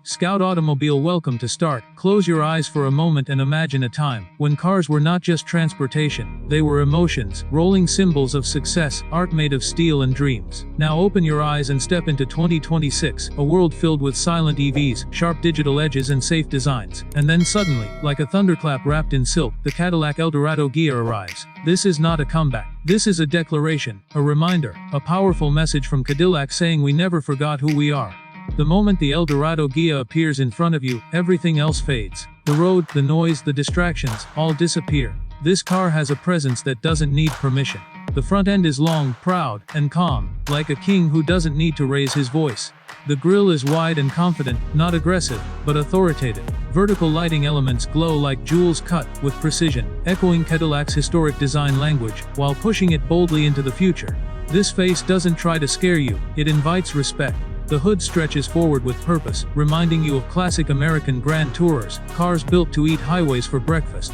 Scout Automobile. Welcome to start. Close your eyes for a moment and imagine a time when cars were not just transportation, they were emotions, rolling symbols of success, art made of steel and dreams. Now open your eyes and step into 2026, a world filled with silent EVs, sharp digital edges and safe designs. And then suddenly, like a thunderclap wrapped in silk, the Cadillac Eldorado Ghia arrives. This is not a comeback. This is a declaration, a reminder, a powerful message from Cadillac saying we never forgot who we are. The moment the Eldorado Ghia appears in front of you, everything else fades. The road, the noise, the distractions, all disappear. This car has a presence that doesn't need permission. The front end is long, proud, and calm, like a king who doesn't need to raise his voice. The grille is wide and confident, not aggressive, but authoritative. Vertical lighting elements glow like jewels cut with precision, echoing Cadillac's historic design language, while pushing it boldly into the future. This face doesn't try to scare you, it invites respect. The hood stretches forward with purpose, reminding you of classic American grand tourers, cars built to eat highways for breakfast.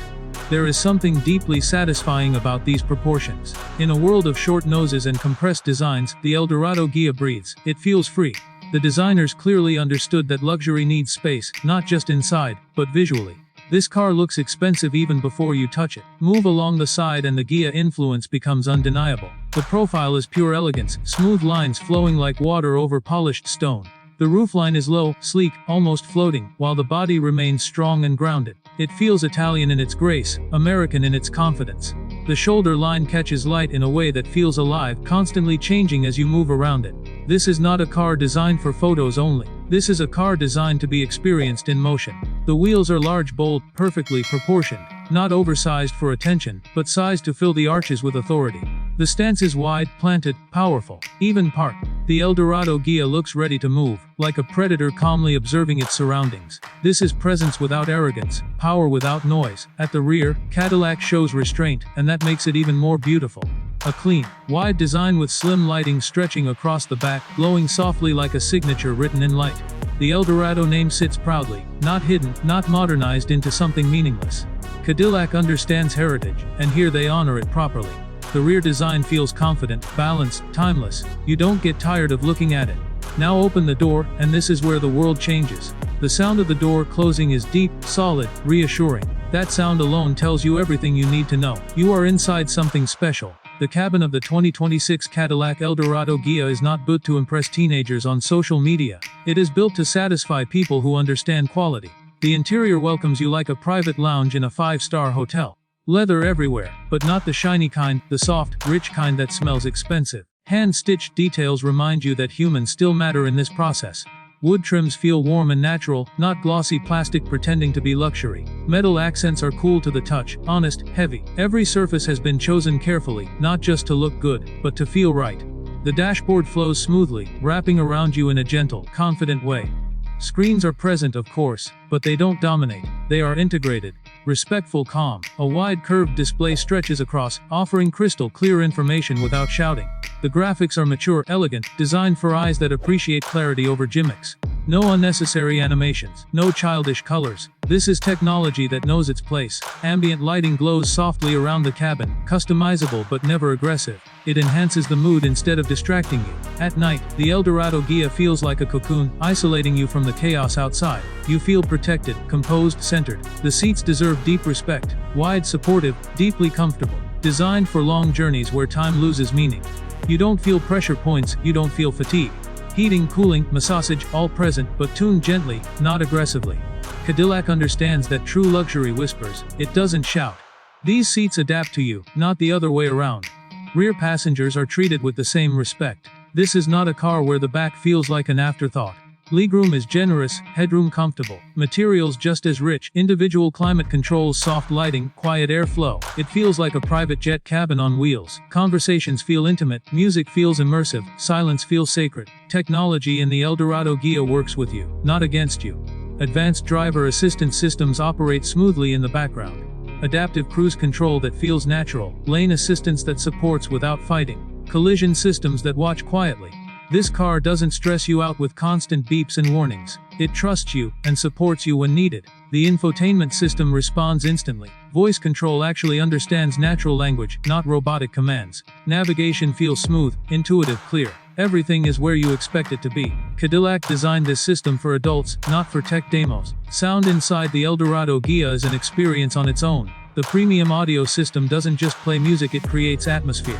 There is something deeply satisfying about these proportions. In a world of short noses and compressed designs, the Eldorado Ghia breathes. It feels free. The designers clearly understood that luxury needs space, not just inside, but visually. This car looks expensive even before you touch it. Move along the side and the Ghia influence becomes undeniable. The profile is pure elegance, smooth lines flowing like water over polished stone. The roofline is low, sleek, almost floating, while the body remains strong and grounded. It feels Italian in its grace, American in its confidence. The shoulder line catches light in a way that feels alive, constantly changing as you move around it. This is not a car designed for photos only. This is a car designed to be experienced in motion. The wheels are large, bold, perfectly proportioned, not oversized for attention, but sized to fill the arches with authority. The stance is wide, planted, powerful, even parked. The Eldorado Ghia looks ready to move, like a predator calmly observing its surroundings. This is presence without arrogance, power without noise. At the rear, Cadillac shows restraint, and that makes it even more beautiful. A clean, wide design with slim lighting stretching across the back, glowing softly like a signature written in light. The Eldorado name sits proudly, not hidden, not modernized into something meaningless. Cadillac understands heritage, and here they honor it properly. The rear design feels confident, balanced, timeless. You don't get tired of looking at it. Now open the door, and this is where the world changes. The sound of the door closing is deep, solid, reassuring. That sound alone tells you everything you need to know. You are inside something special. The cabin of the 2026 Cadillac Eldorado Ghia is not built to impress teenagers on social media. It is built to satisfy people who understand quality. The interior welcomes you like a private lounge in a 5-star hotel. Leather everywhere, but not the shiny kind, the soft, rich kind that smells expensive. Hand-stitched details remind you that humans still matter in this process. Wood trims feel warm and natural, not glossy plastic pretending to be luxury. Metal accents are cool to the touch, honest, heavy. Every surface has been chosen carefully, not just to look good, but to feel right. The dashboard flows smoothly, wrapping around you in a gentle, confident way. Screens are present, of course, but they don't dominate. They are integrated. Respectful calm. A wide curved display stretches across, offering crystal clear information without shouting. The graphics are mature, elegant, designed for eyes that appreciate clarity over gimmicks. No unnecessary animations, no childish colors. This is technology that knows its place. Ambient lighting glows softly around the cabin, customizable but never aggressive. It enhances the mood instead of distracting you. At night, the Eldorado Ghia feels like a cocoon, isolating you from the chaos outside. You feel protected, composed, centered. The seats deserve deep respect. Wide, supportive, deeply comfortable. Designed for long journeys where time loses meaning. You don't feel pressure points, you don't feel fatigue. Heating, cooling, massage, all present, but tuned gently, not aggressively. Cadillac understands that true luxury whispers, it doesn't shout. These seats adapt to you, not the other way around. Rear passengers are treated with the same respect. This is not a car where the back feels like an afterthought. Legroom is generous, headroom comfortable, materials just as rich, individual climate controls, soft lighting, quiet airflow. It feels like a private jet cabin on wheels. Conversations feel intimate, music feels immersive, silence feels sacred. Technology in the Eldorado Ghia works with you, not against you. Advanced driver assistance systems operate smoothly in the background. Adaptive cruise control that feels natural, lane assistance that supports without fighting, collision systems that watch quietly. This car doesn't stress you out with constant beeps and warnings. It trusts you and supports you when needed. The infotainment system responds instantly. Voice control actually understands natural language, not robotic commands. Navigation feels smooth, intuitive, clear. Everything is where you expect it to be. Cadillac designed this system for adults, not for tech demos. Sound inside the Eldorado Ghia is an experience on its own. The premium audio system doesn't just play music, it creates atmosphere.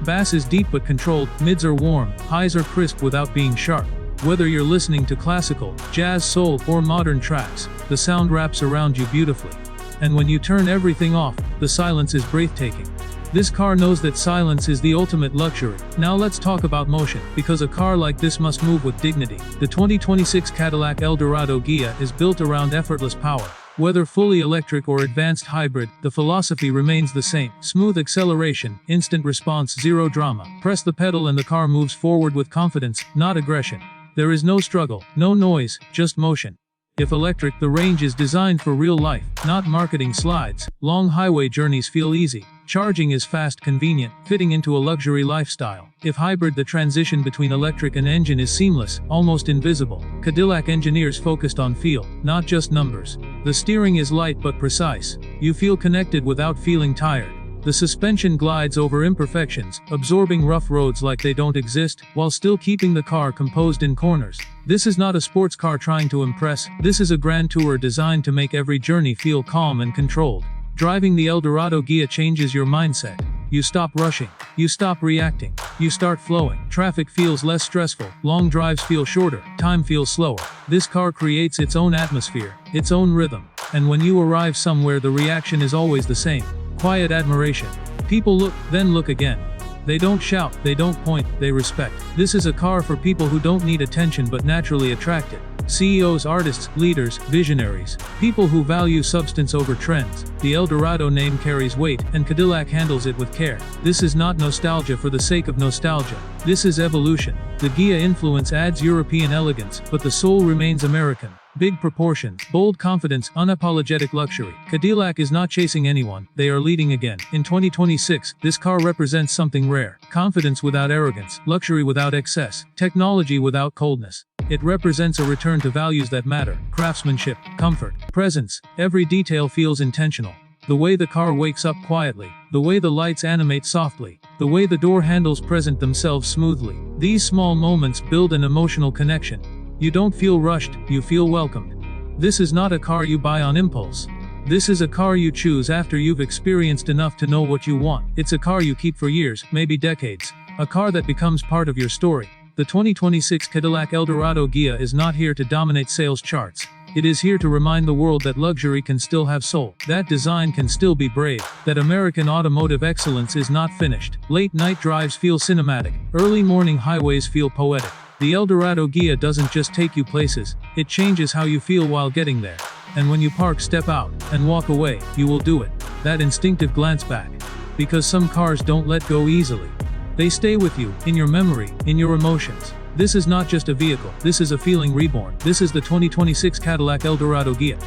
Bass is deep but controlled, mids are warm, highs are crisp without being sharp. Whether you're listening to classical, jazz, soul, or modern tracks, the sound wraps around you beautifully. And when you turn everything off, the silence is breathtaking. This car knows that silence is the ultimate luxury. Now let's talk about motion, because a car like this must move with dignity. The 2026 Cadillac Eldorado Ghia is built around effortless power. Whether fully electric or advanced hybrid, the philosophy remains the same. Smooth acceleration, instant response, zero drama. Press the pedal and the car moves forward with confidence, not aggression. There is no struggle, no noise, just motion. If electric, the range is designed for real life, not marketing slides. Long highway journeys feel easy. Charging is fast, convenient, fitting into a luxury lifestyle. If hybrid, the transition between electric and engine is seamless, almost invisible. Cadillac engineers focused on feel, not just numbers. The steering is light but precise. You feel connected without feeling tired. The suspension glides over imperfections, absorbing rough roads like they don't exist, while still keeping the car composed in corners. This is not a sports car trying to impress, this is a grand tourer designed to make every journey feel calm and controlled. Driving the Eldorado Ghia changes your mindset. You stop rushing. You stop reacting. You start flowing. Traffic feels less stressful. Long drives feel shorter. Time feels slower. This car creates its own atmosphere, its own rhythm. And when you arrive somewhere, the reaction is always the same. Quiet admiration. People look, then look again. They don't shout, they don't point, they respect. This is a car for people who don't need attention but naturally attract it. CEOs, artists, leaders, visionaries, people who value substance over trends. The Eldorado name carries weight, and Cadillac handles it with care. This is not nostalgia for the sake of nostalgia. This is evolution. The Ghia influence adds European elegance, but the soul remains American. Big proportions, bold confidence, unapologetic luxury. Cadillac is not chasing anyone, they are leading again. In 2026, this car represents something rare. Confidence without arrogance, luxury without excess, technology without coldness. It represents a return to values that matter: craftsmanship, comfort, presence. Every detail feels intentional. The way the car wakes up quietly, the way the lights animate softly, the way the door handles present themselves smoothly. These small moments build an emotional connection. You don't feel rushed, you feel welcomed. This is not a car you buy on impulse. This is a car you choose after you've experienced enough to know what you want. It's a car you keep for years, maybe decades. A car that becomes part of your story. The 2026 Cadillac Eldorado Ghia is not here to dominate sales charts. It is here to remind the world that luxury can still have soul, that design can still be brave, that American automotive excellence is not finished. Late night drives feel cinematic, early morning highways feel poetic. The Eldorado Ghia doesn't just take you places, it changes how you feel while getting there. And when you park, step out, and walk away, you will do it. That instinctive glance back. Because some cars don't let go easily. They stay with you, in your memory, in your emotions. This is not just a vehicle, this is a feeling reborn. This is the 2026 Cadillac Eldorado Ghia.